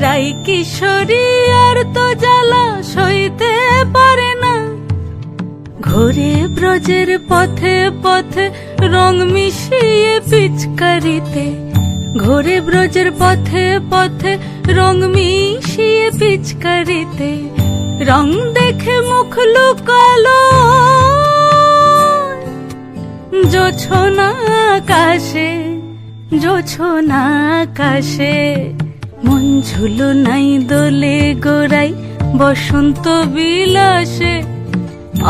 রাই কিশোরী আর তো জ্বালা সইতে পারে না। ঘোরে ব্রজের পথে পথে রং মিশিয়ে পিচকারিতে, ঘোরে ব্রজের পথে পথে রং মিশিয়ে পিচকারিতে। রং দেখে মুখ লুকালো জোছনা আকাশে, জোছনা আকাশে। মন ঝুলো নাই দোলে গোড়াই বসন্ত বিলাসে।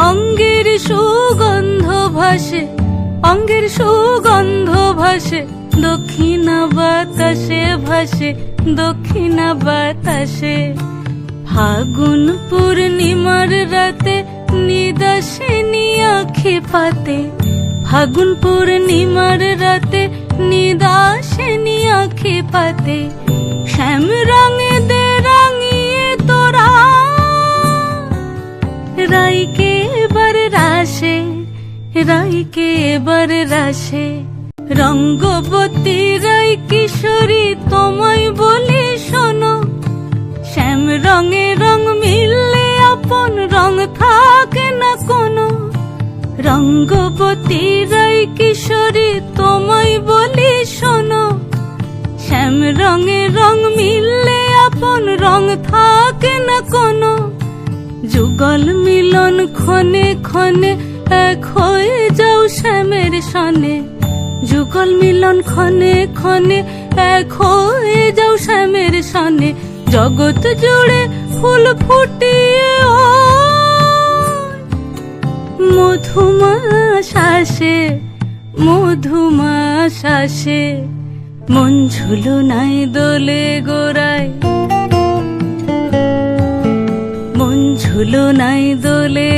অঙ্গের সুগন্ধ ভাসে, অঙ্গের সুগন্ধ ভাসে, দক্ষিণা বাতাসে ভাসে, দক্ষিণা বাতাসে। ফাগুন পূর্ণিমার রাতে নিদাসিনী আঁখি পাতে, ফাগুন পূর্ণিমার রাতে নিদাসিনী আঁখি পাতে। শ্যাম রঙে দে রাঙিয়ে তোরা রাইকে এবার রাশে, রাইকে এবার রাশে। রঙ্গবতী রাই কিশোরী তোমায় বলি শোনো, শ্যাম রঙে রং মিললে আপন রং থাকে না কোনো। রঙ্গবতী রাই কিশোরী তোমায় বলি শোনো, শ্যাম রঙে রং মিললে আপন রং থাকে না কোনো। যুগল মিলন ক্ষণে ক্ষণে এক হয়ে যাও শ্যামের সনে, যুগল মিলন ক্ষণে ক্ষণে এক হয়ে যাও শ্যামের সনে। জগৎ জুড়ে ফুল ফুটিয়ে ও মধুমাস আসে, মধুমাস আসে। মন ঝুলো নাই দোলে গোড়ায়, মন ঝুলো নাই দোলে